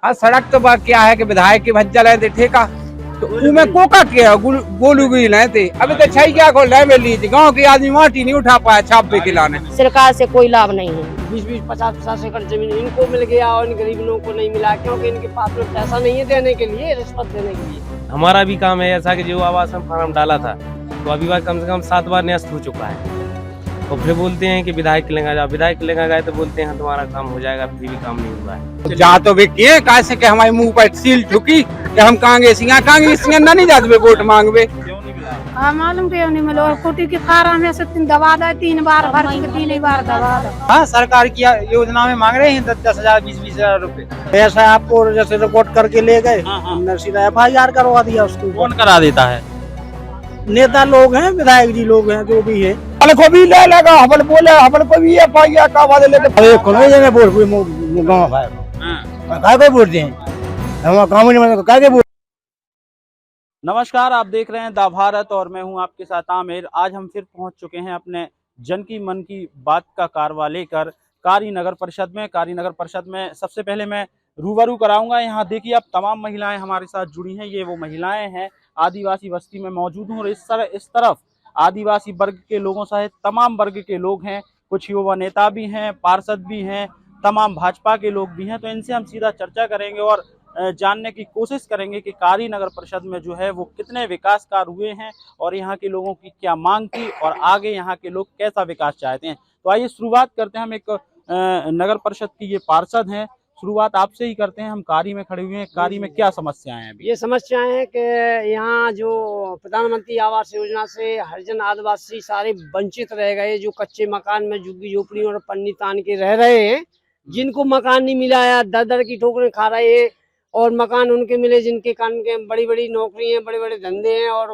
हाँ सड़क तो बात क्या है कि विधायक के भज्जा लाए थे ठेका तो उनमें कोका क्या गोलू भी लाए थे। अभी तो छई क्या खोल रहे ली गाँव के आदमी माटी नहीं उठा पाया छाप पे खिलाने। सरकार से कोई लाभ नहीं है। 20-20, 50-50 एकड़ जमीन इनको मिल गया और इन गरीब लोगों को नहीं मिला क्योंकि इनके पास में पैसा नहीं है देने के लिए, रिश्वत देने के लिए। हमारा भी काम है ऐसा कि जो आवास में फॉर्म डाला था तो अभी बार कम से कम 7 बार न्यस्त हो चुका है। तो फिर बोलते हैं कि विधायक के लेगा जाओ, विधायक के लेगा गए तो बोलते हैं तुम्हारा काम हो जाएगा, फिर भी काम नहीं हुआ है। जा तो वे किए कैसे के हमारे मुंह पर सील ठुकी कि हम कांग्रेसियां नहीं जाते वोट मांगवे। हाँ मालूम क्यों नहीं मिलो, खोटी की फार्म में से दबा दे 3 बार भर के 3 बार दबा दे। हाँ सरकार की योजना में मांग रहे हैं 10,000 20,000 रुपए। ऐसा आपको जैसे रिकॉर्ड करके ले गए, हमने सीधा FIR करवा दिया उसको। कौन करा देता है? नेता लोग हैं, विधायक जी लोग हैं, जो भी है। को भी ले लगा हबल बोले हबल को भी FIR का वादे लेके अरे कौन जगह वोट गाँव भाई को वोट दें हम काम नहीं क्या वोट। नमस्कार, आप देख रहे हैं द भारत और मैं हूं आपके साथ आमिर। आज हम फिर पहुंच चुके हैं अपने जन की मन की बात का कारवा लेकर कारी नगर परिषद में। कारी नगर परिषद में सबसे पहले मैं रूबरू कराऊंगा। यहाँ देखिए आप तमाम महिलाएं हमारे साथ जुड़ी हैं। ये वो महिलाएं हैं, आदिवासी बस्ती में मौजूद हूँ और इस तरफ आदिवासी वर्ग के लोगों सहित तमाम वर्ग के लोग हैं। कुछ युवा नेता भी हैं, पार्षद भी हैं, तमाम भाजपा के लोग भी हैं। तो इनसे हम सीधा चर्चा करेंगे और जानने की कोशिश करेंगे कि कारी नगर परिषद में जो है वो कितने विकास कार्य हुए हैं और यहाँ के लोगों की क्या मांग थी और आगे यहाँ के लोग कैसा विकास चाहते हैं। तो आइए शुरुआत करते हैं। हम एक नगर परिषद की ये पार्षद हैं, शुरुआत आपसे ही करते हैं। हम कारी में खड़े हुए हैं, कारी में क्या समस्याएं हैं अभी? ये समस्याएं हैं कि यहाँ जो प्रधानमंत्री आवास योजना से हरिजन आदिवासी सारे वंचित रह गए, जो कच्चे मकान में झुग्गी झोपड़ी और पन्नी तान के रह रहे हैं, जिनको मकान नहीं मिला है, दर दर की ठोकरें खा रहे हैं। और मकान उनके मिले जिनके कान के बड़ी बड़ी नौकरी हैं, बड़े बड़े धंधे हैं और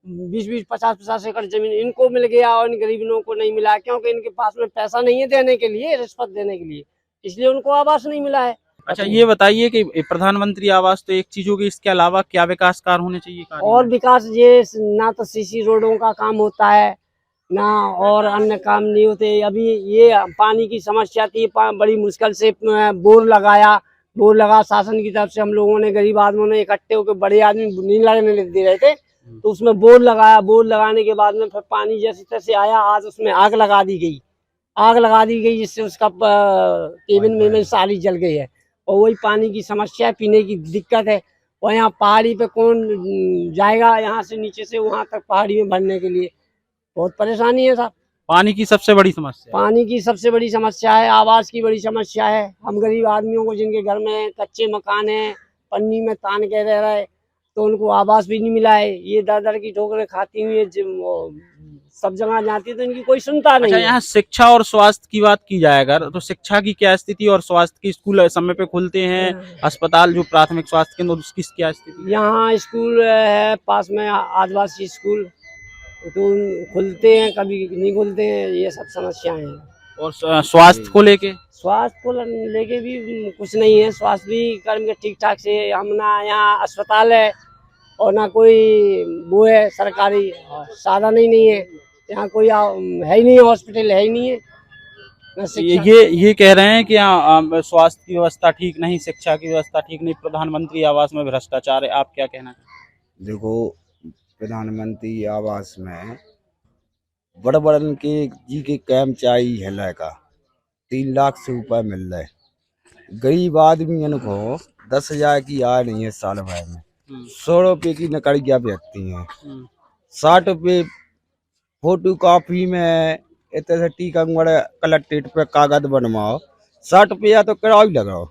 20-20, 50-50 एकड़ जमीन इनको मिल गया और इन गरीब लोगों को नहीं मिला क्योंकि इनके पास में पैसा नहीं है देने के लिए, रिश्वत देने के लिए, इसलिए उनको आवास नहीं मिला है। अच्छा, ये बताइए कि प्रधानमंत्री आवास तो एक चीज होगी, इसके अलावा क्या विकास कार्य होने चाहिए? और विकास ये ना तो CC रोडों का काम होता है ना और अन्य काम नहीं होते। अभी ये पानी की समस्या थी, बड़ी मुश्किल से बोर लगा शासन की तरफ से। हम लोगों ने, गरीब आदमियों ने इकट्ठे होकर, बड़े आदमी नहीं लगने दे रहे थे तो उसमें बोर लगाया। बोर लगाने के बाद में फिर पानी जैसे तैसे आया, आज उसमें आग लगा दी गई जिससे उसका केबिन में सारी जल गई है और वही पानी की समस्या है, पीने की दिक्कत है। और यहाँ पहाड़ी पे कौन जाएगा यहाँ से नीचे से वहाँ तक पहाड़ी में भरने के लिए, बहुत परेशानी है साहब। पानी की सबसे बड़ी समस्या? पानी की सबसे बड़ी समस्या है, आवास की बड़ी समस्या है। हम गरीब आदमियों को जिनके घर में कच्चे मकान है, पन्नी में तान के रह रहे, तो उनको आवास भी नहीं मिला है। ये दर दर की ठोकरें खाती हुई सब जगह जाती है तो इनकी कोई सुनता नहीं। अच्छा, यहाँ शिक्षा और स्वास्थ्य की बात की जाए अगर, तो शिक्षा की क्या स्थिति और स्वास्थ्य की? स्कूल समय पे खुलते हैं, अस्पताल जो प्राथमिक स्वास्थ्य केंद्र उसकी क्या स्थिति? यहाँ स्कूल है पास में, आदिवासी स्कूल, तो खुलते हैं कभी नहीं खुलते हैं, ये सब समस्याएं हैं। और स्वास्थ्य को लेके? स्वास्थ्य को लेके भी कुछ नहीं है, स्वास्थ्य भी कर्म के ठीक ठाक से। हम ना यहाँ अस्पताल है और ना कोई वो है सरकारी साधन ही नहीं है, यहाँ कोई है ही नहीं, हॉस्पिटल है ही नहीं है। ये कह रहे हैं कि यहाँ स्वास्थ्य की व्यवस्था ठीक नहीं, शिक्षा की व्यवस्था ठीक नहीं, प्रधानमंत्री आवास में भ्रष्टाचार है। आप क्या कहना है? देखो, प्रधानमंत्री आवास में बड़ बड़न के जी के कैम चाहिए है का 3 लाख से ऊपर मिल रहा है। गरीब आदमी को 10,000 की आय नहीं है साल भर में, 100 रुपये की नकड़ियाँ बेचती हैं, 60 रुपये फोटो कॉपी में इतने टीकमगढ़ कलेक्ट्रेट पे कागज बनवाओ, 60 रुपया तो किराया ही लगाओ।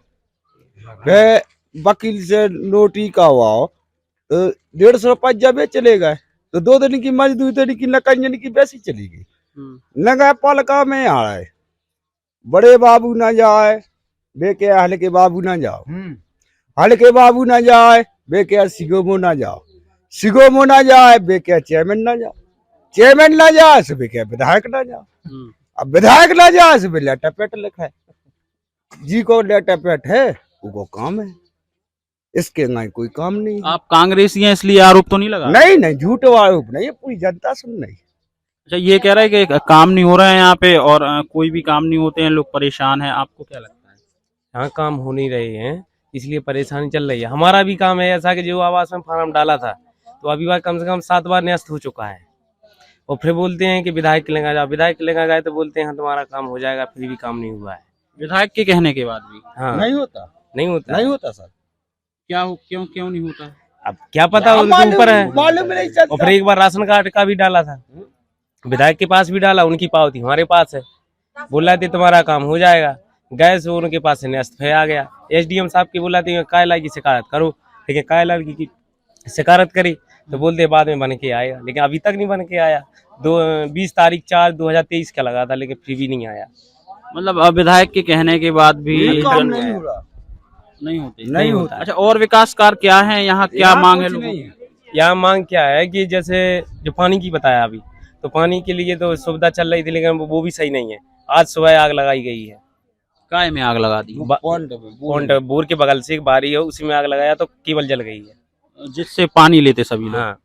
फिर वकील से नोटरी करवाओ तो 150 रुपया जब चले गए तो 2 दिन की मजदूरी की नकंजन की वैसी चली गई। नगर पालिका में आ रहा है, बड़े बाबू ना जाए बेके हल्के बाबू ना जाओ, हल्के बाबू ना जाए बेके सिगोमो ना जाओ, सिगोमो ना जाए बेके चेयरमैन ना जाओ, चेयरमैन ना जाए से बेके विधायक ना जाओ, अब विधायक ना जाए से लेटर पेट लिखा है। जी को लेटर पेट है वो काम है, इसके ना कोई काम नहीं। आप कांग्रेसी हैं इसलिए आरोप तो नहीं लगा? नहीं, झूठ आरोप नहीं, पूरी जनता सुन नहीं। अच्छा, ये कह रहा है कि काम नहीं हो रहा है यहाँ पे और कोई भी काम नहीं होते हैं, लोग परेशान हैं, आपको क्या लगता है? यहाँ काम हो नहीं रहे हैं इसलिए परेशानी चल रही है। हमारा भी काम है ऐसा कि जो आवास में फार्म डाला था तो अभी बार कम से कम 7 बार न्यस्त हो चुका है, और फिर बोलते हैं कि विधायक के लेगा जाओ, विधायक के लेगा गए तो बोलते हैं हाँ तुम्हारा काम हो जाएगा, फिर भी काम नहीं हुआ है। विधायक के कहने के बाद भी हाँ नहीं होता, नहीं होता, नहीं होता सर। क्यों नहीं होता? अब क्या पता उनके ऊपर है। मालूम नहीं चलता। और फिर एक बार राशन कार्ड का भी डाला था, विधायक के पास भी डाला, उनकी पावती हमारे पास है, बोला थे तुम्हारा काम हो जाएगा, गैस उनके पास से न्यस्त आ गया। SDM साहब की बोला थी कायला की शिकायत करो, लेकिन कायला की शिकायत करी तो बोलते बाद में बन के आएगा, लेकिन अभी तक नहीं बन के आया। 20 तारीख 4/2023 का लगा था, लेकिन फिर भी नहीं आया। मतलब अब विधायक के कहने के बाद भी काम नहीं हो रहा, नहीं होता। अच्छा, और विकास कार्य क्या है यहाँ, क्या मांग है लोगों की? यहाँ मांग क्या है कि जैसे जो पानी की बताया अभी, तो पानी के लिए तो सुविधा चल रही थी, लेकिन वो भी सही नहीं है। आज सुबह आग लगाई गई है, काय में आग लगा दी? पॉन्ड बोर के बगल से एक बारी है, उसी में आग लगाया तो केबल जल गई है, जिससे पानी लेते सभी लोग। हाँ।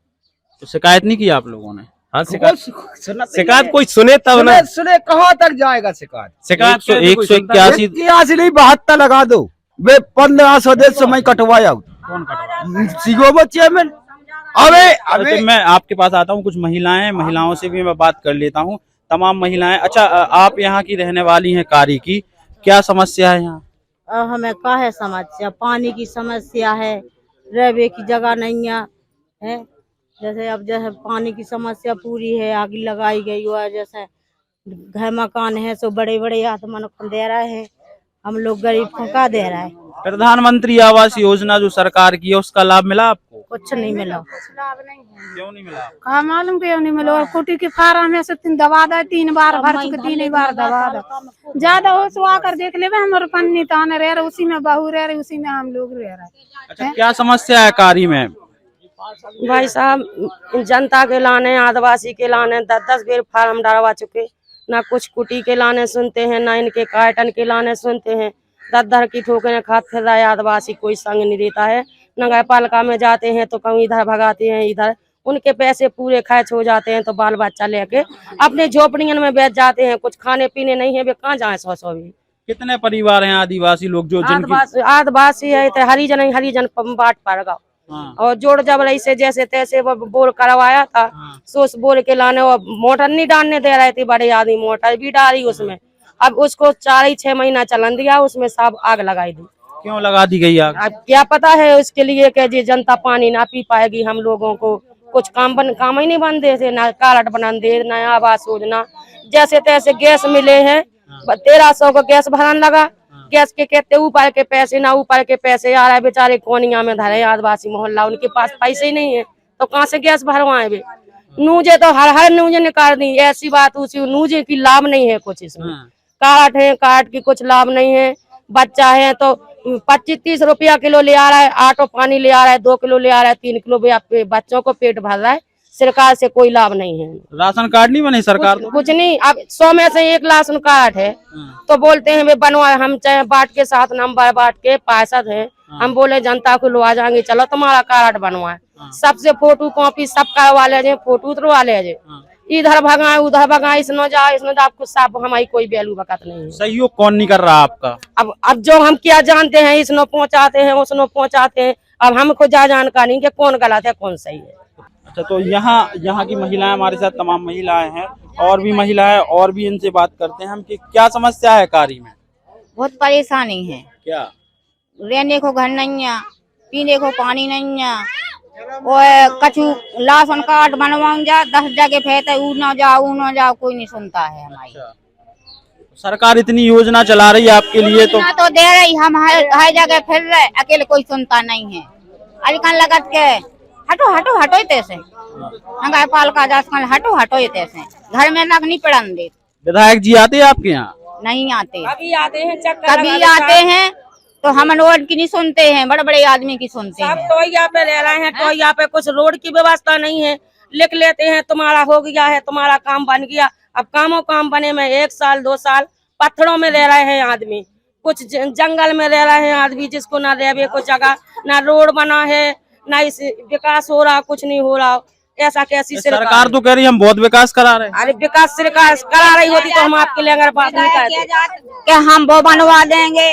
तो शिकायत नहीं की आप लोगों ने? हाँ, शिकायत कोई सुने तब ना। सुने कहाँ तक जाएगा शिकायत? शिकायत 181 नहीं 72 लगा दो, वे 1500 समय कटवाया। कौन कटवा? सीगो चेयरमैन। अबे मैं आपके पास आता हूँ, कुछ महिलाओं से भी मैं बात कर लेता हूँ। तमाम महिलाएं। अच्छा, आप यहाँ की रहने वाली हैं कारी की, क्या समस्या है यहाँ? हमें का है समस्या, पानी की समस्या है, रहने की जगह नहीं है। जैसे अब जैसे पानी की समस्या पूरी है, आग लगाई गई हुआ है, जैसे घर मकान है सो बड़े बड़े आत्मन दे रहे हैं, हम लोग गरीब को का दे रहा है। प्रधानमंत्री आवास योजना जो सरकार की है उसका लाभ मिला आपको? कुछ नहीं मिला। क्यों नहीं मिला? कहा मालूम क्यों नहीं मिला। और कुटी के फार्म में से 3 दबा दे, 3 बार भर के 3 बार दबा दे। ज्यादा हो सो आकर देख ले, हमारे पन्नी तान रह रहे, उसी में बहू रह रही, उसी में हम लोग रह रहे। अच्छा, क्या समस्या है कारी में? भाई साहब, जनता के लाने, आदिवासी के लाने 10-10 बेर फार्म डालवा चुके, ना कुछ कुटी के लाने सुनते हैं, ना इनके कार्टन के लाने सुनते हैं। 10 की ठोकरें खात फिर रहा है आदिवासी, कोई संग नहीं देता है। नगर पालिका में जाते हैं तो कहीं इधर भगाते हैं, इधर उनके पैसे पूरे खर्च हो जाते हैं, तो बाल बच्चा लेके अपने झोपड़ियों में बैठ जाते हैं। कुछ खाने पीने नहीं है, वे कहाँ जाए 100 भी। कितने परिवार हैं आदिवासी लोग जो आदिवासी है तो हरिजन बाट पर गाँव। हाँ। और जोड़ जबरई से जैसे तैसे वो बोल करवाया था। हाँ। सोच बोल के लाने, वो मोटर नहीं डालने दे रहे थे, बड़े आदमी मोटर भी डाली उसमें। अब उसको 4-6 महीना चलन दिया, उसमें सब आग लगाई दी। क्यों लगा दी गई आग? अब क्या पता है उसके लिए कि जी जनता पानी ना पी पाएगी, हम लोगों को कुछ काम ही नहीं बन दे थे, ना कार्ड बना दे, ना आवास योजना। जैसे तैसे गैस मिले हैं, 1300 का गैस भरन लगा। गैस के कहते ऊपर के पैसे, ना ऊपर के पैसे आ रहा है। बेचारे कोनिया में धरे आदिवासी मोहल्ला, उनके पास पैसे ही नहीं है, तो कहाँ से गैस भरवाए वे। नूजे तो हर नूजे ने कर दी, ऐसी बात उसी नूजे की लाभ नहीं है कुछ इसमें। कार्ड है, कार्ड की कुछ लाभ नहीं है। बच्चा है तो 25-30 रुपया किलो ले आ रहा है, ऑटो पानी ले आ रहा है, 2 किलो ले आ रहा है, 3 किलो बच्चों को पेट भर रहा है। सरकार से कोई लाभ नहीं है। राशन कार्ड नहीं बने सरकार? कुछ नहीं। अब 100 में से 1 राशन कार्ड है, तो बोलते हैं वे बनवा, हम चाहे बाट के 7 नंबर बाट के पार्षद है, हम बोले जनता को लो आ जाएंगे, चलो तुम्हारा कार्ड बनवाए। सबसे फोटो कॉपी सब करवा ले, फोटो उतरवा ले, इधर भगाए उधर भगाए, इसनो जाओ आपको सब, हमारी कोई वैल्यू बकत नहीं है। सहयोग कौन नहीं कर रहा आपका? अब जो हम क्या जानते हैं, इसनो पहुंचाते हैं, उसनो पहुंचाते हैं। अब हमको जानकारी कि कौन गलत है कौन सही है। अच्छा, तो यहाँ की महिलाएं हमारे साथ, तमाम महिलाएं हैं, और भी महिलाएं, और भी इनसे बात करते हैं हम कि क्या समस्या है कारी में। बहुत परेशानी है। क्या? रहने को घर नहीं है, पीने को पानी नहीं है, और कछु राशन कार्ड बनवाऊं जा 10 जगह फेंकते, ऊ ना जाओ, कोई नहीं सुनता है हमारी। अच्छा। सरकार इतनी योजना चला रही है आपके लिए, तो दे रही, हम हर जगह फिर रहे, अकेले कोई सुनता नहीं है। अलिकन लगत के हटो तैसे नगर पालिका जाकर हटो तैसे, घर में लग नहीं पड़न दे। विधायक जी आते हैं आपके यहाँ? नहीं आते, कभी आते हैं, कभी आते हैं, तो हम रोड की नहीं सुनते हैं, बड़े बड़े आदमी की सुनते हैं। तो यहाँ पे रह रहे हैं, तो यहाँ पे कुछ रोड की व्यवस्था नहीं है। लिख लेते हैं तुम्हारा हो गया है, तुम्हारा काम बन गया। अब काम बने में 1 साल 2 साल पत्थरों में रह रहे हैं आदमी, कुछ जंगल में रह रहे हैं आदमी, जिसको ना रहने को जगह, ना रोड बना है, ना इस विकास हो रहा, कुछ नहीं हो रहा। ऐसा कैसी सरकार तो कह रही है हम बहुत विकास करा रहे हैं। अरे विकास सरकार करा रही होती तो हम आपके लिए अगर बात नहीं करते कि हम वो बनवा देंगे,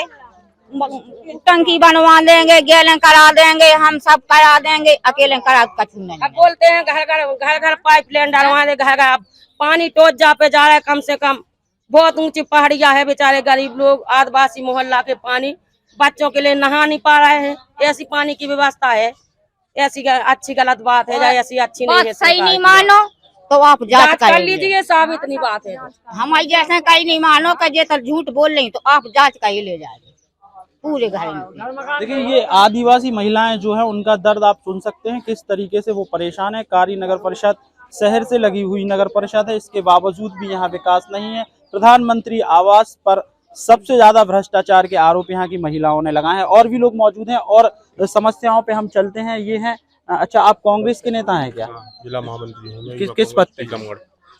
टंकी बनवा देंगे, गैलें करा देंगे, हम सब करा देंगे, अकेले करा कछु नहीं। अब बोलते हैं घर घर पाइप लाइन डलवा दे, घर घर पानी टोच जा पे जा रहा है। कम से कम बहुत ऊंची पहाड़ियां है, बेचारे गरीब लोग आदिवासी मोहल्ला के पानी बच्चों के लिए नहा नहीं पा रहे हैं। ऐसी पानी की व्यवस्था है, ऐसी अच्छी गलत बात है या ऐसी अच्छी नहीं है। सही नहीं मानो तो आप जांच कर लीजिए, साहब इतनी बात है। हमारी जैसे कहीं नहीं मानो कि ये तो झूठ बोल रही तो आप जांच का ही ले जाएंगे पूरे घर में। देखिए, ये आदिवासी महिलाएं जो है उनका दर्द आप सुन सकते हैं, किस तरीके से वो परेशान है। कारी नगर परिषद शहर से लगी हुई नगर परिषद है, इसके बावजूद भी यहाँ विकास नहीं है। प्रधानमंत्री आवास पर सबसे ज्यादा भ्रष्टाचार के आरोप यहाँ की महिलाओं ने लगाए हैं। और भी लोग मौजूद हैं और समस्याओं पे हम चलते हैं। ये हैं, अच्छा, आप कांग्रेस के नेता हैं क्या? जिला महामंत्री हैं। किस पद पे?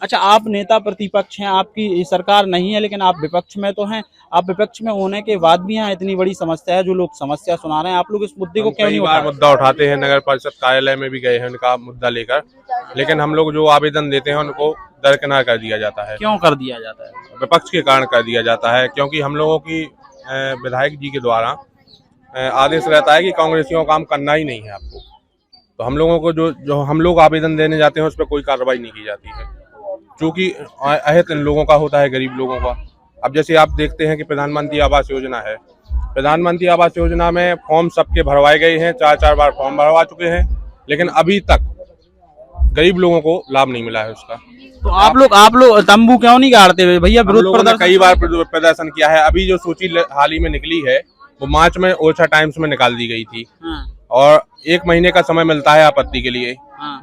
अच्छा, आप नेता प्रतिपक्ष हैं, आपकी सरकार नहीं है, लेकिन आप विपक्ष में तो हैं। आप विपक्ष में होने के बाद भी यहाँ इतनी बड़ी समस्या है, जो लोग समस्या सुना रहे हैं, आप लोग इस मुद्दे को क्यों नहीं उठा? मुद्दा उठाते हैं, नगर परिषद कार्यालय में भी गए हैं उनका मुद्दा लेकर, लेकिन हम लोग जो आवेदन देते हैं उनको दरकिनार कर दिया जाता है। क्यों कर दिया जाता है? विपक्ष के कारण कर दिया जाता है, क्योंकि हम लोगों की विधायक जी के द्वारा आदेश रहता है कि कांग्रेसियों का काम करना ही नहीं है आपको। तो हम लोगों को जो हम लोग आवेदन देने जाते हैं उस पर कोई कार्रवाई नहीं की जाती है, क्योंकि अहित इन लोगों का होता है, गरीब लोगों का। अब जैसे आप देखते हैं कि प्रधानमंत्री आवास योजना है, प्रधानमंत्री आवास योजना में फॉर्म सबके भरवाए गए हैं, 4 बार फॉर्म भरवा चुके हैं, लेकिन अभी तक गरीब लोगों को लाभ नहीं मिला है उसका। तो आप लोग तंबू क्यों नहीं गाड़ते हुए भैया? विरोध प्रदर्शन कई बार प्रदर्शन किया है। अभी जो सूची हाल ही में निकली है वो मार्च में ओरछा टाइम्स में निकाल दी गई थी, और 1 महीने का समय मिलता है आपत्ति के लिए।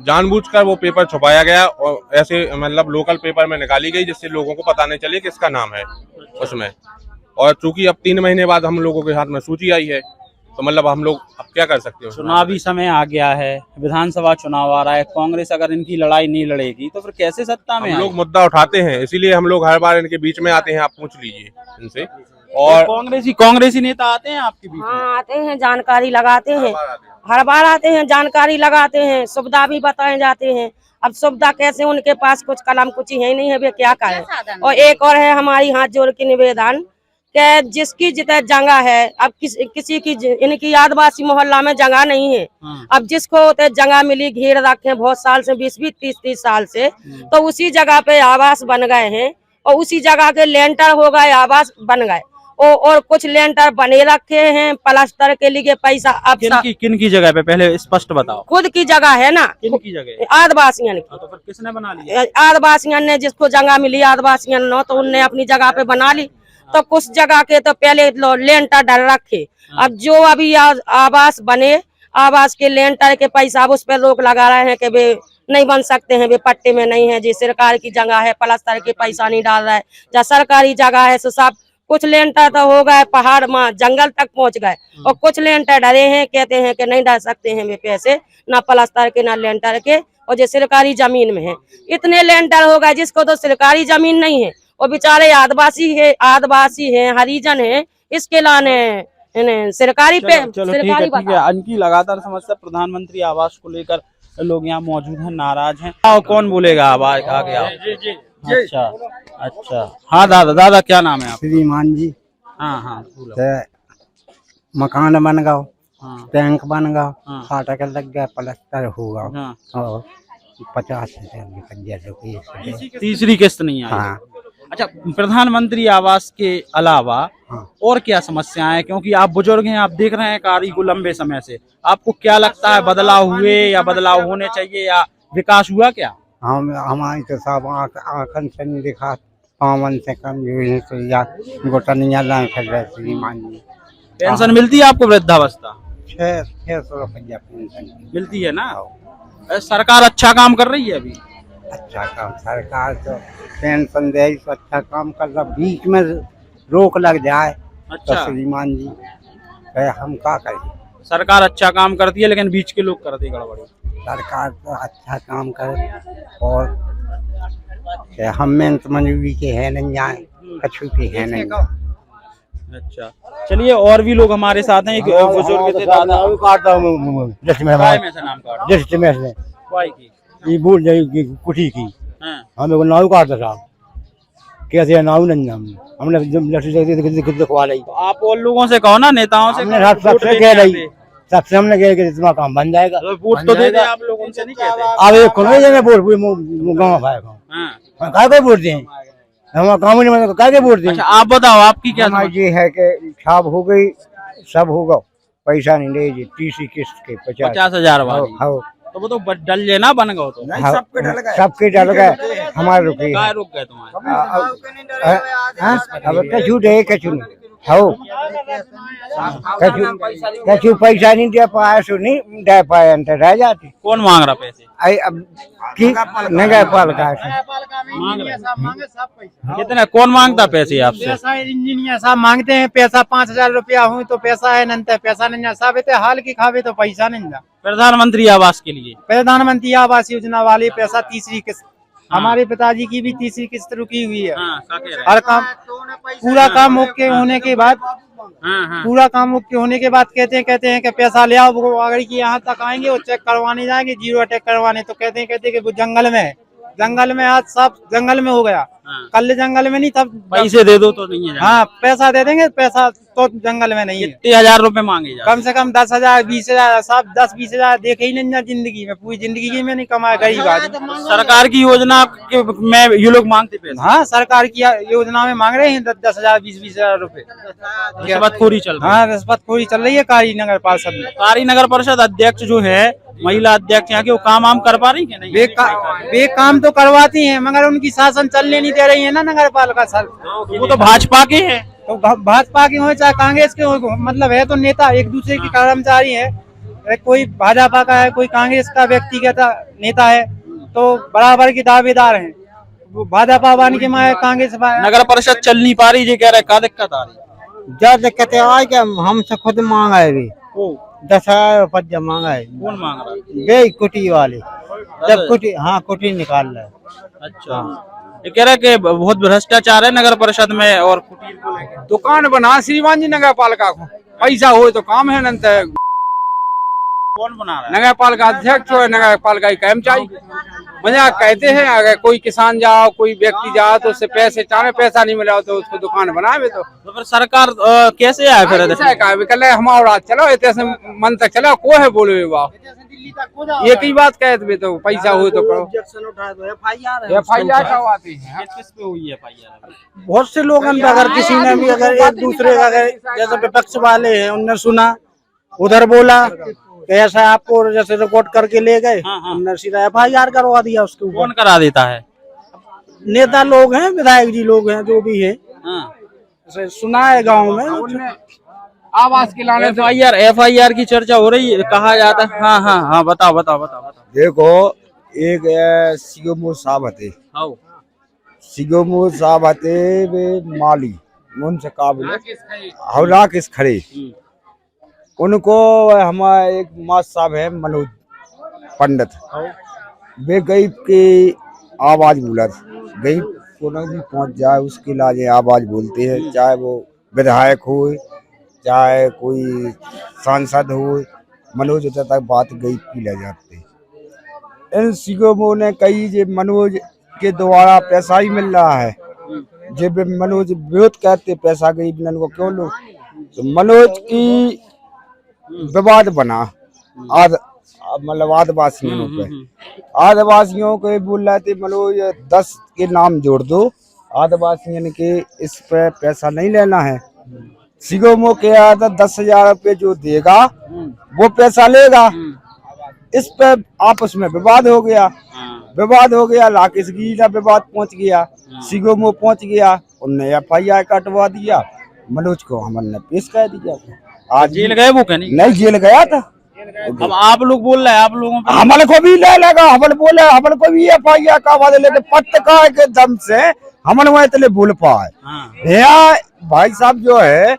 जानबूझकर वो पेपर छुपाया गया और ऐसे मतलब लोकल पेपर में निकाली गई, जिससे लोगों को पता नहीं चले किसका नाम है उसमें। और चूंकि अब 3 महीने बाद हम लोगों के हाथ में सूची आई है, तो मतलब हम लोग अब क्या कर सकते हैं? चुनावी समय आ गया है, विधानसभा चुनाव आ रहा है, कांग्रेस अगर इनकी लड़ाई नहीं लड़ेगी तो फिर कैसे सत्ता में? हम लोग मुद्दा उठाते हैं, इसीलिए हम लोग हर बार इनके बीच में आते हैं, आप पूछ लीजिए इनसे। और कांग्रेसी नेता आते हैं आपके बीच में? हाँ, आते हैं, जानकारी लगाते हैं, हर बार आते हैं, जानकारी लगाते हैं, सुविधा भी बताए जाते हैं। अब सुविधा कैसे, उनके पास कुछ कलम कुछ है नहीं है, वे क्या करें। और एक और है हमारी हाथ जोड़ के निवेदन कि जिसकी जितने जगह है, अब किसी की इनकी आदिवासी मोहल्ला में जगह नहीं है, अब जिसको जगह मिली, घेर रखे बहुत साल से, 20-20, 30-30 साल से, तो उसी जगह पे आवास बन गए हैं और उसी जगह के लेंटर हो गए, आवास बन गए। और कुछ लेंटर बने रखे हैं प्लास्टर के लिए पैसा। अब किन की जगह पे पहले स्पष्ट बताओ। खुद की जगह है ना, किन की जगह? आदिवासियों की। तो फिर किसने बना लिया? आदिवासियों ने, जिसको जगह मिली आदिवासियों ने, तो उनने अपनी जगह पे बना ली। तो कुछ जगह के तो पहले लेंटर डल रखे, अब जो अभी आवास बने, आवास के लेंटर के पैसा उस पर रोक लगा रहे हैं कि वे नहीं बन सकते हैं, वे पट्टे में नहीं है। जी सरकार की जगह है, प्लास्टर के पैसा नहीं डाल रहा है। जहाँ सरकारी जगह है तो सब कुछ लेंटर तो हो गए, पहाड़ में जंगल तक पहुंच गए, और कुछ लेंटर डरे हैं, कहते हैं कि नहीं डाल सकते हैं वे पैसे, ना प्लास्टर के ना लेंटर के, और जो सरकारी जमीन में है। इतने लेंटर हो गए जिसको तो सरकारी जमीन नहीं है, और बेचारे आदिवासी है, हरिजन है, इसके लाने सरकारी पे सरकारी है। इनकी लगातार समस्या प्रधानमंत्री आवास को लेकर लोग यहाँ मौजूद हैं, नाराज हैं। कौन बोलेगा? आवाज आगे आओ। अच्छा, हाँ दादा क्या नाम है आपका? श्रीमान जी। हाँ, मकान बन गया, टैंक बन गया, हाँ। फाटक लग गया, प्लास्टर होगा, हाँ। और 50,000 रुपये तीसरी किस्त नहीं आई। हाँ। अच्छा, प्रधानमंत्री आवास के अलावा और क्या समस्याएं हैं? क्योंकि आप बुजुर्ग हैं, आप देख रहे हैं कार्य को लंबे समय से, आपको क्या लगता है, बदलाव हुए या बदलाव होने चाहिए या विकास हुआ क्या? हमारी तो सब आंखन से नहीं दिखा, पावन से कम गोटनिया श्रीमान जी। पेंशन मिलती है आपको? वृद्धावस्था 600 रुपया पेंशन मिलती है ना? सरकार अच्छा काम कर रही है अभी? अच्छा काम, सरकार तो पेंशन दे तो अच्छा काम कर रहा, बीच में रोक लग जाए तो श्रीमान जी हम क्या करें। सरकार अच्छा काम करती है लेकिन बीच के लोग करते गड़बड़ी। सरकार तो अच्छा काम करे, और हम में मंजूरी के है नहीं जाए, कछु के है नहीं। अच्छा, चलिए, और भी लोग हमारे साथ हैं। एक बुजुर्ग थे दादा, बोल कुटी की हमें नाव काटता साहब, कैसे नाऊ नहीं हमने लट्ठी दिखवा ली। तो आप और लोगों से कहो ना, नेताओं से, हमने सबसे कह रही, सबसे हमने कह कि तुम्हारा काम बन जाएगा। वोट तो दे दे आप लोग, उनसे नहीं कहते? अब एक कौन जगह वोट गाँव भाई काय को वोट दें, हमारा काम ही नहीं, काय के वोट दें। अच्छा आप बताओ, आपकी क्या समझ? ये है कि छाप हो गई, सब होगा, पैसा नहीं ले जी, तीसरी किस्त के 50,000 वाली। तो वो तो डल जाए ना, बन गए तो सबके डल गए, हमारे रुके काय रुक गए तुम्हारे? अब कछु दे कछु नहीं हो, कछु पैसा नहीं दे पाया, सो नहीं दे पाए, अंतर रह जाते। कौन मांग रहा पैसे? अब की नगर पालिका से मांग रहे कितने? कौन मांगता पैसे आपसे? पैसा इंजीनियर साहब मांगते हैं पैसा, 5,000 रुपया हुई तो पैसा है, नहीं पैसा नहीं साहब, इतने हाल की खावे तो पैसा नहीं जा। प्रधानमंत्री आवास के लिए, प्रधानमंत्री आवास योजना वाली पैसा तीसरी किस्त, हमारे पिताजी की भी तीसरी किस्त रुकी हुई है। हर काम पूरा काम ओके होने के बाद, पूरा काम ओके होने के बाद कहते हैं कि पैसा ले आओ, वो अगर की यहाँ तक आएंगे वो चेक करवाने जाएंगे, जीरो अटैक करवाने, तो कहते हैं कि वो जंगल में है, जंगल में आज सब जंगल में हो गया, कल जंगल में नहीं, तब पैसे दे दो तो नहीं है। हाँ पैसा दे देंगे, पैसा तो जंगल में नहीं है। कितने 1000 रुपए मांगे जा? कम से कम 10,000 20,000 सब 10-20 हजार देखे ही नहीं ना जिंदगी में, पूरी जिंदगी में नहीं कमाया गरीब आदमी। सरकार की योजना में ये लोग मांगते पैसे? हाँ सरकार की योजना में मांग रहे हैं 10,000 20-20 हजार रुपए। रिश्वतखोरी चल रही है। हाँ रिश्वतखोरी चल रही है कारी नगर पार्षद में। कारी नगर परिषद अध्यक्ष जो है, महिला अध्यक्ष यहाँ के, वो काम कर पा रही है नहीं? वे काम तो करवाती हैं, मगर उनकी शासन चलने नहीं दे रही है ना नगर पालिका सर। वो तो भाजपा के हैं, तो भाजपा के हो चाहे कांग्रेस के हो, मतलब है तो नेता एक दूसरे के कर्मचारी है, कोई भाजपा का है, कोई कांग्रेस का व्यक्तिगत नेता है, तो बराबर के दावेदार हैं। भाजपा वाले के माए कांग्रेस नगर परिषद चल नहीं पा रही, ये कह रहे क्या दिक्कत आ रही? क्या दिक्कत है कि हमसे खुद मांगा है, 10,000 रुपया मांगा है। कौन मांग रहा है? गई कुटी वाले, जब कुटी, हाँ कुटी निकाल रहा है। अच्छा ये कह रहा है कि बहुत भ्रष्टाचार है नगर परिषद में और कुटीर को लेकर। दुकान बना श्रीमान जी नगर पालिका को, पैसा हो तो काम है, नंत कौन बना रहा है? नगर पालिका अध्यक्ष हो, नगर पालिका की कर्मचारी। मजाक कहते हैं, अगर कोई किसान जाओ, कोई व्यक्ति जाओ तो उससे पैसे चाहे, पैसा नहीं मिला तो उसको दुकान बनावे। तो फिर सरकार कैसे आए? फिर कल हमारा चलो इतने मन तक चलो, को है बोले एक ही बात कहते, तो पैसा हो तो करो। FIR करवाते हैं। किस पे हुई है FIR? बहुत से लोग अगर किसी ने भी अगर एक दूसरे का, अगर जैसे विपक्ष वाले हैं, उनने सुना उधर बोला कि ऐसा आपको जैसे रिकॉर्ड करके ले गए, उनने सीधा FIR करवा दिया उसके ऊपर। कौन करा देता है? नेता लोग हैं, विधायक जी लोग हैं, जो भी है, सुना है गाँव में आवास के लाने से। FIR की चर्चा हो रही है, कहा जाता है। हाँ बताओ। देखो एक सीएमओ साहब थे, सीएमओ साहब थे वे माली मुंश काबिल हवला किस खड़े, उनको हमारे एक मास साहब है मनोज पंडित, वे गरीब की आवाज बुलंद, गरीब को भी पहुंच जाए उसके लिए आवाज बोलते हैं, चाहे वो विधायक हो चाहे कोई सांसद हो, मनोज तक बात गरीब की ले जाते हैं। इन सीएमओ ने कही जे मनोज के द्वारा पैसा ही मिल रहा है, जब मनोज विरोध करते पैसा गरीब को क्यों लो, तो मनोज की विवाद बना मतलब आदिवासियों पे, आदिवासियों को बोल रहे थे मनोज 10 के नाम जोड़ दो, आदिवासियों के इस पे पैसा नहीं लेना है। सीएमओ के आया था 10,000 रुपये जो देगा वो पैसा लेगा, इस पे आपस में विवाद हो गया, राकेश गिरी का विवाद पहुंच गया, सीएमओ पहुंच गया, उनने FIR कटवा दिया, मनोज को हमने पेश कर दिया। आज जेल गए वो? नहीं जेल गया था। अब आप लोग बोल रहे हैं, आप लोगों पे हमन को भी ले लगा, हमन बोले हमन को भी FIR का वादे लेके पत्रकार के दम से हमन वहाँ इतने बोल पाए। भैया भाई साहब जो है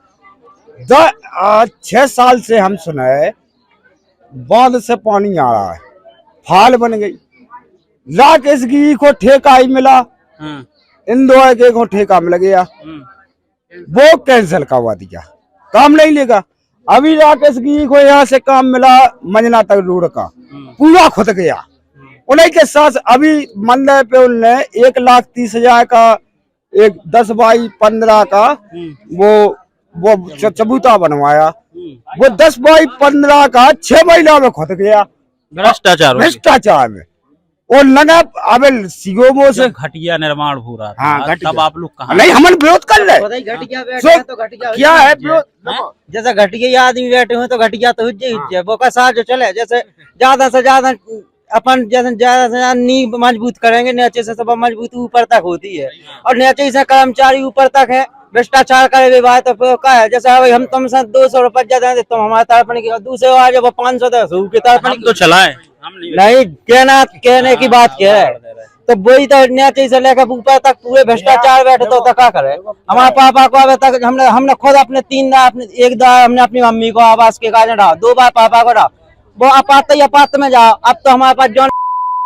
6 साल से हम सुने बांध से पानी आ रहा है, फाल बन गई, राकेश गिरी को ठेका ही मिला, इंदौर के को ठेका मिल गया, वो कैंसिल करवा दिया, काम नहीं लेगा। अभी राकेश गिरी को यहाँ से काम मिला मंजना तक रोड का, पूरा खुद गया, उन्हीं के साथ अभी मंदिर पे उनने 1,30,000 का एक 10 बाई 15 का वो चबूता बनवाया। वो 10 बाई 15 का 6 महीना में खुद गया भ्रष्टाचार में। और लगा अब सीओमो से घटिया निर्माण हो रहा था। हाँ, तब आप लोग कहाँ? नहीं, हम विरोध कर रहे क्या है जैसे घटिया आदमी बैठे हुए तो घटिया तो वो का साथ जो चले, जैसे ज्यादा से ज्यादा अपन जैसे ज्यादा से ज्यादा नींव मजबूत करेंगे, नीचे से सब मजबूत ऊपर तक होती है, और नीचे से कर्मचारी ऊपर तक है। भ्रष्टाचार करे बात तो क्या है, जैसे भाई हम तुमसे 200 रुपए ज्यादा देते, तुम हमारे तर्पण की दूसरे आज 500 के तर्पण तो चलाए नहीं कहने की बात कह रहे, तो वही तो नीचे से लेकर ऊपर तक पूरे भ्रष्टाचार बैठे तो क्या करे। हमारे पापा को अभी तक हमने खुद अपने 3 बार, एक बार हमने अपनी मम्मी को आवास के कारण डाला, 2 बार पापा को डाला, वो अपात में जाओ। अब तो हमारे पास जो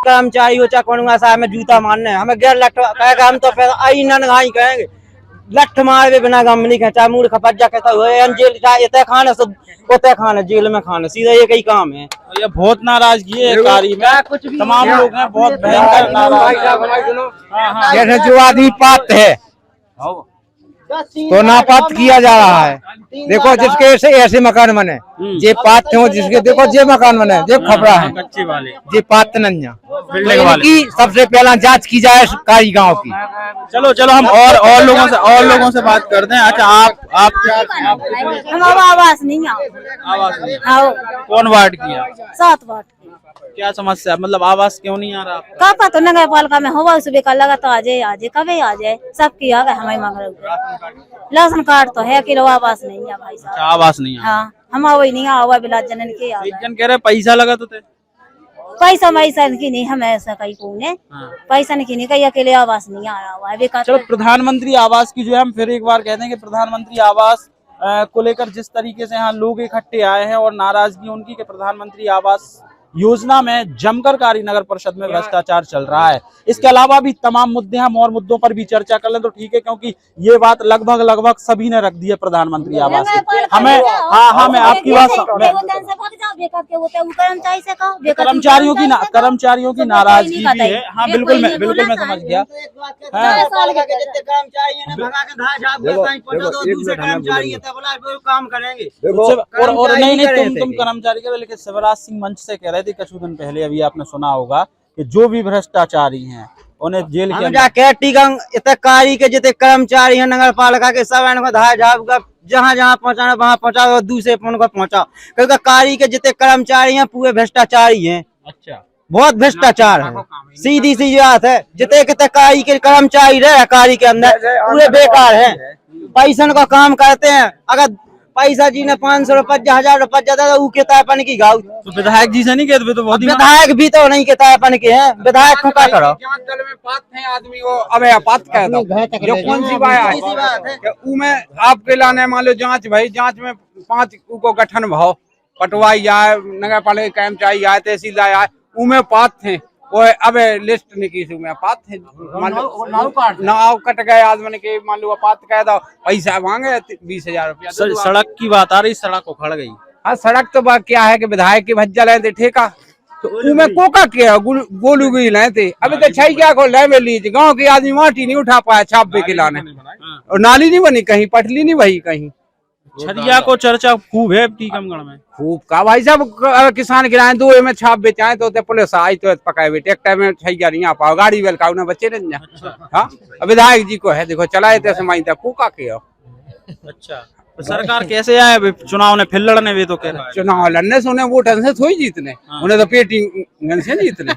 कर्मचारी हो चाहे साहब में जूता मारने, हमें गैर लठ कहेगा, हम तो फिर आई नंगाई कहेंगे, लठ मारे बिना गम नहीं खचा मूड खपजा कहता हुआ जेल इतने खाने सब उतने खाने जेल में खाने, सीधा एक ही काम है। ये बहुत नाराजगी है कार्य में, तमाम लोग हैं बहुत भयंकर नाराज। जैसे जो आदमी पात्र है तो नापात्र किया जा रहा है। देखो जिसके ऐसे मकान बने, जे पात्र हो जिसके, देखो जे मकान बने, जे खपरा है, कच्चे वाले जे पात्र नहीं है, की सबसे पहला जांच की जाए कारी गांव की। चलो हम और लोगों से बात करते हैं। अच्छा, आप हम आवास नहीं आवास नहीं, कौन वार्ड किया? 7 वार्ड। क्या समस्या, मतलब आवास क्यों नहीं आ रहा? का पता नगर पालिका में होगा सुबह का लगा तो आ जाए कभी आ जाए, सबकी आ गए हमें मांग रहे। राशन कार्ड तो है कि आवास नहीं है भाई साहब। आवास नहीं है? हाँ, हम वही नहीं आवा बिला जनन के एक जन कह रहे पैसा लगा तो थे। पैसा की नहीं, हमें ऐसा कहीं को पैसा नहीं कहीं अकेले आवास नहीं आ रहा हुआ है। चलो, प्रधानमंत्री आवास की जो है हम फिर एक बार कहते हैं कि प्रधानमंत्री आवास को लेकर जिस तरीके से यहाँ लोग इकट्ठे आए हैं और नाराजगी उनकी कि प्रधानमंत्री आवास योजना में जमकर कारी नगर परिषद में भ्रष्टाचार चल रहा है। इसके अलावा भी तमाम मुद्दे, हम और मुद्दों पर भी चर्चा कर लें तो ठीक है, क्योंकि ये बात लगभग सभी ने रख दी है प्रधानमंत्री आवास की। हमें मैं आपकी बात कर्मचारियों की नाराजगी भी है। हाँ, बिल्कुल मैं समझ गया। काम करेंगे और नहीं तुम कर्मचारी के, लेकिन शिवराज सिंह मंच से कह रहे थे कुछ दिन पहले, अभी आपने सुना होगा कि जो भी भ्रष्टाचारी हैं उन्हें जेल के अंदर कारी के जितने कर्मचारी हैं नगर पालिका के सब इनको जहाँ पहुँचाना वहाँ पहुँचाओ, दूसरे उनको पहुँचाओ, क्योंकि कारी के जितने कर्मचारी हैं पूरे भ्रष्टाचारी हैं। अच्छा, बहुत भ्रष्टाचार है, सीधी सी बात है। जितने कितने कारी के कर्मचारी रहे कारी के अंदर पूरे बेकार हैं, पैसा का काम करते हैं। अगर पैसा जी ने 500 रुपए 1000 रुपए ज्यादा वो किताबन की गाँव तो विधायक जी से नहीं कहते तो बहुत विधायक भी तो नहीं किताबन के हैं। विधायक को क्या करो, दल में पात्र हैं आदमी वो अबे अपात कहता जो कौन सी बात है उमे आपके लाने मान लो जांच भाई, जांच में 5 को गठन भाव पटवाई आए, नगर पालिका कर्मचारी आए, तहसीलदार आए, उमे पात्र हैं वो अब लिस्ट निकी से में पात है, नाव कट गए आदमी के मान लो पात कह दो, पैसा मांगे 20,000 रुपया। सड़क की बात आ रही, सड़क उखड़ गई। हाँ, सड़क तो बात क्या है कि विधायक के भज्जा लेते ठेका तो उमे कोका क्या गोलू गई लेते, अभी तो छई क्या को ले लीजिए, गाँव के आदमी माटी नहीं उठा पाया छापे के लाने, और नाली नहीं बनी कहीं, पटली नहीं बही कहीं। छदिया को चर्चा खूब है टीकमगढ़ में, खूब का भाई साहब। किसान गिराए 2 में छाप बेचाए तो पुलिस आई तो पकाए बेटे, एक टाइम में छैया नहीं आ पाओ, गाड़ी वेल का उन्हें बच्चे नहीं जा। हाँ, विधायक जी को है देखो चलाए थे समाई तक कोका के। अच्छा, तो सरकार कैसे आए चुनाव ने फिर लड़ने वे तो कह रहे चुनाव लड़ने से उन्हें वोट से थोड़ी जीतने, उन्हें तो पेटी से जीतने,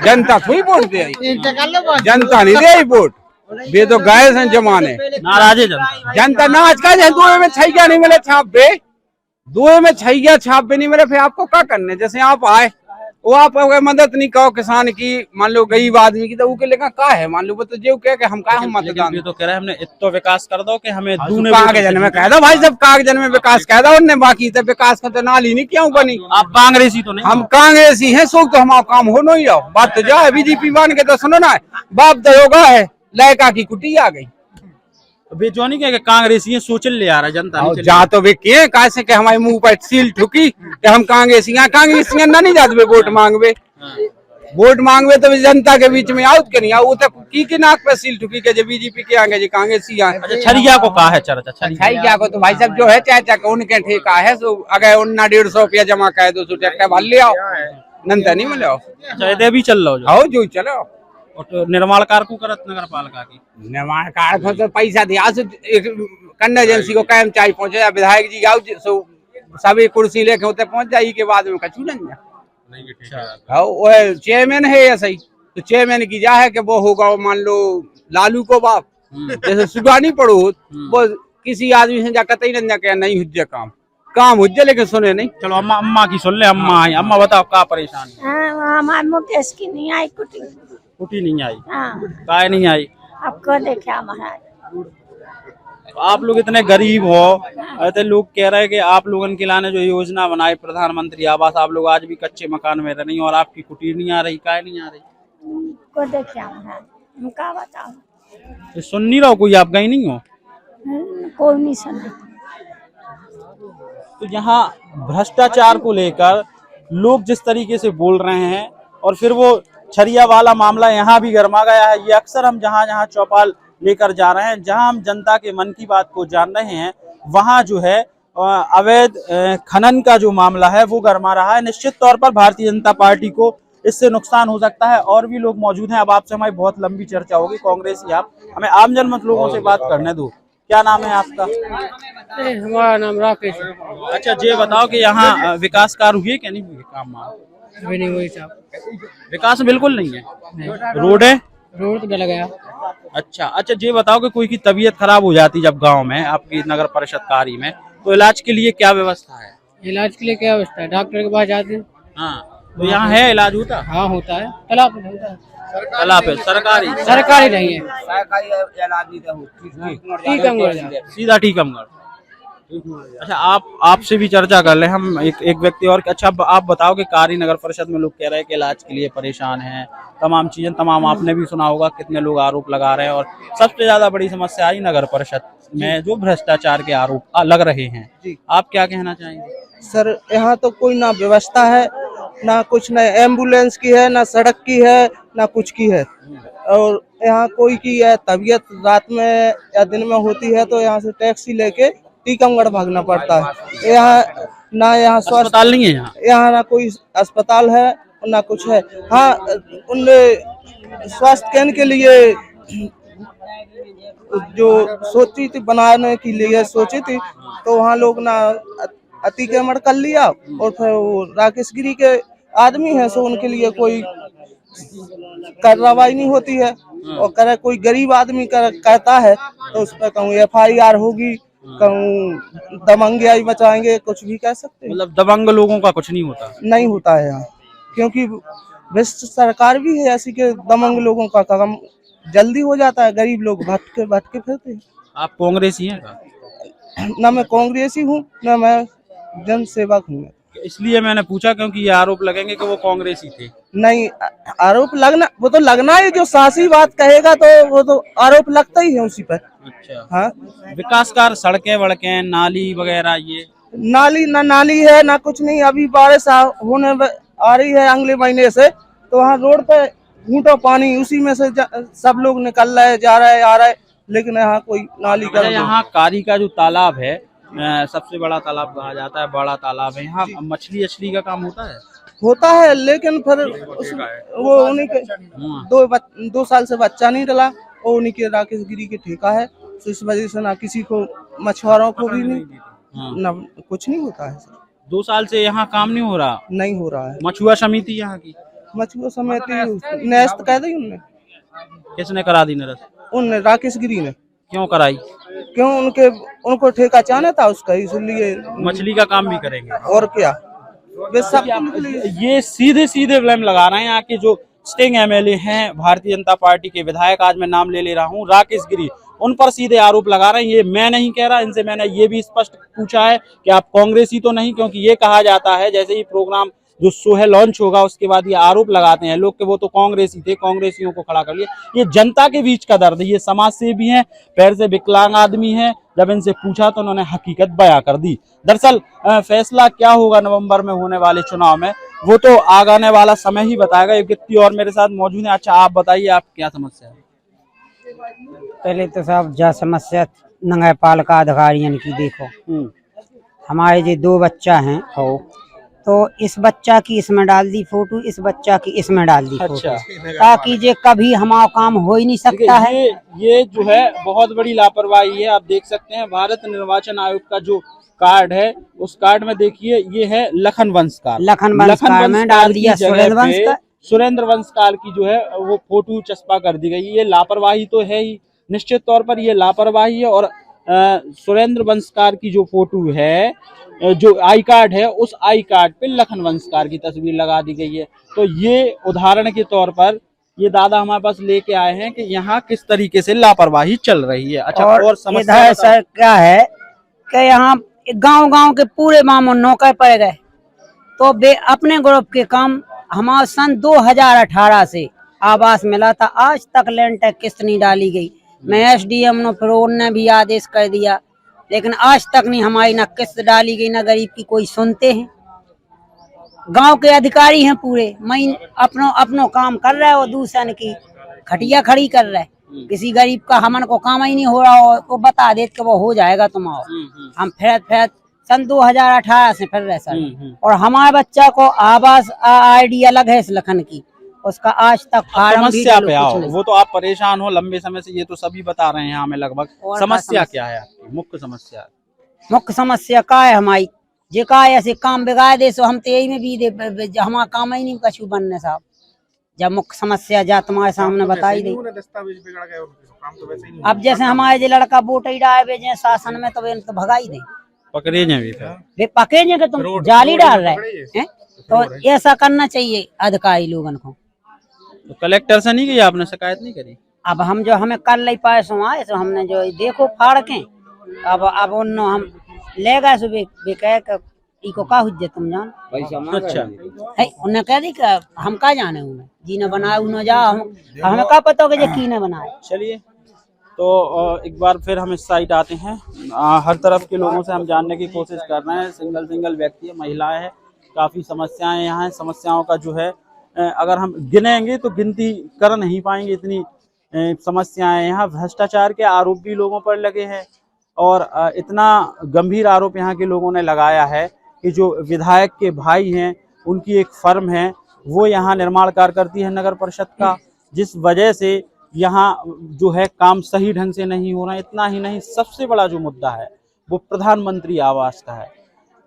जनता थोड़ी वोट दे, जनता नहीं दे वोट, वे तो गए हैं जमाने। नाराज है जनता नाच का है, 2 में छैया नहीं मिले छाप पे, 2 में छैया छाप पे नहीं मिले, फिर आपको क्या करने। जैसे आप आए वो आप अगर मदद नहीं कहो किसान की, मान लो गरीब आदमी की, तो उसके लेकर का है, मान लो वो तो जो कह के हम का हम मतदान ये तो कह रहे हैं हमने इतना विकास कर दो कि हमें कागजन में कह दो भाई, सब कागजन में विकास कह दो उनने, बाकी तो विकास का तो नाली नहीं क्यों बनी। आप कांग्रेसी तो नहीं? हम कांग्रेसी हैं, सो तो हमारा काम हो नहीं रहा, बात तो जा है बीजेपी मान के तो सुनो ना, बाप दरोगा है लड़का की कुटी आ गई, बेचवानी क्या कांग्रेसी सोचल ले आ रहा जनता जा तो वे के कैसे के हमारे मुंह पर सील ठुकी कि हम कांग्रेसियां ना नहीं जाते वोट मांगवे, वोट मांगवे तो जनता के बीच में आउट के नहीं आओ तो की नाक पे सील ठुकी के जो बीजेपी के आगे जो कांग्रेस ही आए। अच्छा छरिया को कहा है चर्चा छरिया को तो भाई साहब जो है चाचा का उनके ठेका है सो अगर उन्ना 150 रुपया जमा करे 200 ट्रैक्टर भर ले आओ नंता नहीं मिले। अच्छा ये भी चल रहा हो जो चलो तो निर्माण कार्य को करत नगर पालिका की निर्माण कार्य को तो पैसा दिया कन्या एजेंसी को कायम चाहिए पहुंचे विधायक जी आओ सो सभी कुर्सी लेके होते पहुंच जाए के बाद में कछू नहीं वो चेयरमैन है ऐसा ही तो चेयरमैन की जा है कि वो होगा मान लो लालू को बाप जैसे सुगानी पड़ो वो किसी आदमी से जाकर नहीं हुज्जे काम हुज्जे लेकिन सुने नहीं। चलो अम्मा की सुन ले। अम्मा आई, अम्मा बताओ क्या परेशान है? हमारे मुकेश की नहीं आई कुटी नहीं आई। हाँ। काय नहीं आई? आपको देखा महाराज आप लोग इतने गरीब हो, ऐसे लोग कह रहे हैं कि आप लोगों के लाने जो योजना बनाई प्रधानमंत्री आवास, आप लोग आज भी कच्चे मकान में रह रही और आपकी कुटीर नहीं आ रही, काय नहीं आ रही? को देखा महाराज हम क्या बताओ तो सुन नहीं रहो कोई, आप गई नहीं हो? कोई नहीं सुन। तो यहाँ भ्रष्टाचार को लेकर लोग जिस तरीके से बोल रहे हैं और फिर वो छरिया वाला मामला यहाँ भी गर्मा गया है। ये अक्सर हम जहाँ जहाँ चौपाल लेकर जा रहे हैं, जहाँ हम जनता के मन की बात को जान रहे हैं, वहाँ जो है अवैध खनन का जो मामला है वो गर्मा रहा है। निश्चित तौर पर भारतीय जनता पार्टी को इससे नुकसान हो सकता है। और भी लोग मौजूद हैं, अब आपसे हमारी बहुत लंबी चर्चा होगी। कांग्रेस ही आप, हमें आम जनमत लोगों से बात करने दो। क्या नाम है आपका? हमारा नाम राकेश। अच्छा ये बताओ कि यहाँ विकास कार्य हुए क्या नहीं हुए? काम अभी नहीं हुई साहब, विकास बिल्कुल नहीं है। रोड है? रोड तो डल गया। अच्छा ये बताओ कि कोई की तबीयत खराब हो जाती जब गांव में आपकी नगर परिषद कार्य में, तो इलाज के लिए क्या व्यवस्था है? इलाज के लिए क्या व्यवस्था है? डॉक्टर के पास जाते हैं। हाँ तो यहाँ है इलाज होता? हाँ होता है, तालाब पे होता है। तालाब पे सरकारी नहीं है, सीधा टीकमगढ़। अच्छा आपसे भी चर्चा कर ले हम एक व्यक्ति और। अच्छा आप बताओ कि कारी नगर परिषद में लोग कह रहे हैं कि इलाज के लिए परेशान हैं, तमाम चीजें तमाम आपने भी सुना होगा, कितने लोग आरोप लगा रहे हैं और सबसे ज्यादा बड़ी समस्या आई नगर परिषद में जो भ्रष्टाचार के आरोप लग रहे हैं। आप क्या कहना चाहेंगे? सर यहाँ तो कोई ना व्यवस्था है ना कुछ, ना एम्बुलेंस की है, ना सड़क की है, ना कुछ की है। और यहाँ कोई की है तबीयत रात में या दिन में होती है तो यहाँ से टैक्सी लेके टीकमगढ़ भागना पड़ता है। यहाँ ना यहाँ अस्पताल नहीं है, यहाँ ना कोई अस्पताल है ना कुछ है। हाँ उन स्वास्थ्य केंद्र के लिए जो सोची थी बनाने के लिए सोची थी तो वहाँ लोग ना अतिक्रमण कर लिया और फिर वो राकेश गिरी के आदमी है सो उनके लिए कोई कार्रवाई नहीं होती है। और करे कोई गरीब आदमी कहता है तो उस पर कहूँ FIR होगी, कहूँ दबंगियाई बचाएंगे, कुछ भी कह सकते हैं। मतलब दबंग लोगों का कुछ नहीं होता? नहीं होता है यहाँ, क्योंकि भ्रष्ट सरकार भी है ऐसी के दबंग लोगों का काम जल्दी हो जाता है, गरीब लोग भटके फिरते हैं। आप कांग्रेसी हैं? ना मैं कांग्रेसी हूँ ना मैं जन सेवक हूँ। इसलिए मैंने पूछा क्योंकि ये आरोप लगेंगे कि वो कांग्रेसी थे। नहीं आरोप लगना, वो तो लगना है, जो सासी बात कहेगा तो वो तो आरोप लगता ही है उसी पर। अच्छा हाँ विकास कार्य, सड़कें वड़कें नाली वगैरह, ये नाली है ना कुछ नहीं। अभी बारिश होने आ रही है अगले महीने से तो वहाँ रोड पे घूंटो पानी, उसी में से सब लोग निकल रहे हैं, जा रहे हैं, आ रहे हैं, लेकिन यहाँ कोई नाली का। यहाँ कारी का जो तालाब है सबसे बड़ा तालाब कहा जाता है, बड़ा तालाब है। यहाँ मछली का काम होता है लेकिन फिर वो उन्हीं के 2 साल से बच्चा नहीं डला और उन्हीं के राकेश गिरी के ठेका है, तो इस वजह से ना किसी को मछुआरों को भी नहीं ना कुछ नहीं होता है। 2 साल से यहाँ काम नहीं हो रहा? नहीं हो रहा है। मछुआ समिति यहाँ की, मछुआ समिति नेस्त कह दी उनने। किसने करा दी निरस्त? उनने, राकेश गिरी ने। क्यों कराई? क्यों उनको ठेका चाहना था उसका, इसलिए मछली का काम भी करेंगे और क्या। ये सीधे ब्लेम लगा रहे हैं यहाँ के जो स्टिंग MLA हैं भारतीय जनता पार्टी के विधायक, आज मैं नाम ले रहा हूँ, राकेश गिरी, उन पर सीधे आरोप लगा रहे हैं। ये मैं नहीं कह रहा, इनसे मैंने ये भी स्पष्ट पूछा है कि आप कांग्रेसी तो नहीं, क्योंकि ये कहा जाता है जैसे ही प्रोग्राम जो शो है लॉन्च होगा उसके बाद ये आरोप लगाते हैं लोग कि वो तो कांग्रेसी थे, कांग्रेसियों को खड़ा कर लिया। ये जनता के बीच का दर्द है, ये समाज सेवी हैं, पैर से विकलांग आदमी हैं। जब इनसे पूछा तो उन्होंने हकीकत बयां कर दी। दरअसल फैसला क्या होगा नवंबर में होने वाले चुनाव में, वो तो आगाने वाला समय ही बताएगा। एक व्यक्ति और मेरे साथ मौजूद है। अच्छा, आप बताइए, आप क्या समस्या है? पहले तो साहब जा समस्या नगर पालिका अधिकारियों की देखो, हमारे जो 2 बच्चा हैं तो इस बच्चा की इसमें डाल दी फोटो, इस बच्चा की इसमें डाल दी फोटो, ताकि ये कभी हमारा काम हो ही नहीं सकता है। ये जो है बहुत बड़ी लापरवाही है। आप देख सकते हैं भारत निर्वाचन आयोग का जो कार्ड है, उस कार्ड में देखिए ये है लखन वंश कार्ड। लखन वंश कार्ड में डाल दिया सुरेंद्र वंश कार्ड की जो है वो फोटो चस्पा कर दी गई। ये लापरवाही तो है ही, निश्चित तौर पर ये लापरवाही है। और सुरेंद्र वंशकार की जो फोटो है, जो आई कार्ड है, उस आई कार्ड पे लखन वंशकार की तस्वीर लगा दी गई है। तो ये उदाहरण के तौर पर ये दादा हमारे पास लेके आए हैं कि यहाँ किस तरीके से लापरवाही चल रही है। अच्छा, और समस्या सर क्या है कि यहाँ गांव-गांव के पूरे मामू नौकर पड़ गए, तो वे अपने ग्रुप के काम हमारे सन 2018 से आवास मिला था, आज तक लैंड टैक्स किस्त नहीं डाली गई। मैं SDM ने फिर ने भी आदेश कर दिया, लेकिन आज तक नहीं हमारी ना किस्त डाली गई, ना गरीब की कोई सुनते हैं। गांव के अधिकारी हैं पूरे, मैं अपनो काम कर रहा है और दूसरे की खटिया खड़ी कर रहा है। किसी गरीब का हमन को काम ही नहीं हो रहा हो तो बता दे कि वो हो जाएगा तुम्हारा। हम फिर सन 2018 से फिर रहे सर, और हमारे बच्चा को आवास ID अलग है इस लखन की, उसका आज तक समस्या पे आओ। वो तो आप परेशान हो लंबे समय से, ये तो सभी बता रहे हैं हमें लगभग। समस्या क्या है आपकी? मुख्य समस्या का है हमारी जे का ऐसे काम बिगाड़ दे, सो हम तो यही में भी दे हमारा काम ही नहीं कछु बनने साहब। जब मुख्य समस्या जा तुम्हारे सामने बताई दी, अब जैसे हमारे जो लड़का वोट ही डाले शासन में, तो वे तो भगाई दे, पकड़े तुम जाली डाल रहे हैं। तो ऐसा करना चाहिए अधिकारी लोगों को। तो कलेक्टर से नहीं की आपने शिकायत नहीं करी? अब हम जो हमें कर ले पाए सो आए, तो हमने जो देखो फाड़ के अब उन हम ले गए सो इको का हुज्जत तुम जान। अच्छा, उन्हें कह दी कि हम का जाने उन्हें जी ने बनाए उन्हें जा, हमें का पता हो कि की ने बनाए। चलिए, तो एक बार फिर हम इस साइड आते हैं। हर तरफ के लोगों से हम जानने की कोशिश कर रहे हैं। सिंगल व्यक्ति है, महिलाएं हैं, काफी समस्याएं यहाँ हैं। समस्याओं का जो है अगर हम गिनेंगे तो गिनती कर नहीं पाएंगे, इतनी समस्याएं यहाँ। भ्रष्टाचार के आरोप भी लोगों पर लगे हैं, और इतना गंभीर आरोप यहाँ के लोगों ने लगाया है कि जो विधायक के भाई हैं, उनकी एक फर्म है, वो यहाँ निर्माण कार्य करती है नगर परिषद का, जिस वजह से यहाँ जो है काम सही ढंग से नहीं हो रहा है। इतना ही नहीं, सबसे बड़ा जो मुद्दा है वो प्रधानमंत्री आवास का है।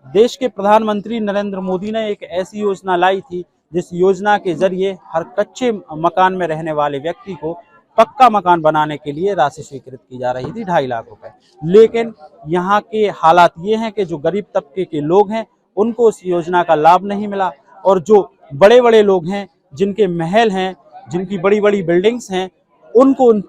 देश के प्रधानमंत्री नरेंद्र मोदी ने एक ऐसी योजना लाई थी, जिस योजना के जरिए हर कच्चे मकान में रहने वाले व्यक्ति को पक्का मकान बनाने के लिए राशि स्वीकृत की जा रही थी, 2.5 लाख रुपए। लेकिन यहाँ के हालात ये हैं कि जो गरीब तबके के लोग हैं, उनको उस योजना का लाभ नहीं मिला, और जो बड़े बड़े लोग हैं, जिनके महल हैं, जिनकी बड़ी बड़ी बिल्डिंग्स हैं, उनको उन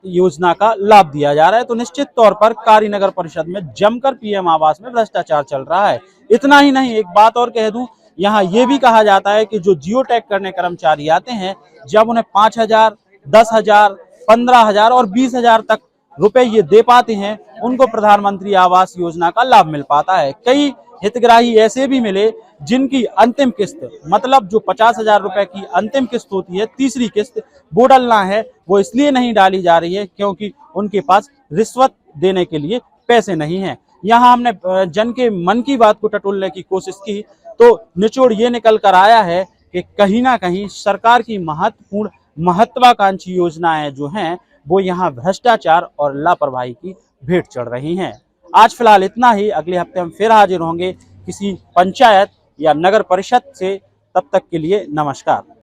योजना का लाभ दिया जा रहा है। तो निश्चित तौर पर कारी नगर परिषद में जमकर PM आवास में भ्रष्टाचार चल रहा है। इतना ही नहीं, एक बात और कह दूं, यहाँ ये भी कहा जाता है कि जो जियो टैग करने कर्मचारी आते हैं, जब उन्हें 5,000, 10,000, 15,000 और 20,000 तक रुपए ये दे पाते हैं, उनको प्रधानमंत्री आवास योजना का लाभ मिल पाता है। कई हितग्राही ऐसे भी मिले जिनकी अंतिम किस्त, मतलब जो 50,000 रुपए की अंतिम किस्त होती है, तीसरी किस्त वो डालना है, वो इसलिए नहीं डाली जा रही है क्योंकि उनके पास रिश्वत देने के लिए पैसे नहीं है। यहाँ हमने जन के मन की बात को टटोलने की कोशिश की, तो निचोड़ ये निकल कर आया है कि कहीं ना कहीं सरकार की महत्वपूर्ण महत्वाकांक्षी योजनाएं जो हैं, वो यहाँ भ्रष्टाचार और लापरवाही की भेंट चढ़ रही हैं। आज फिलहाल इतना ही, अगले हफ्ते हम फिर हाजिर होंगे किसी पंचायत या नगर परिषद से। तब तक के लिए नमस्कार।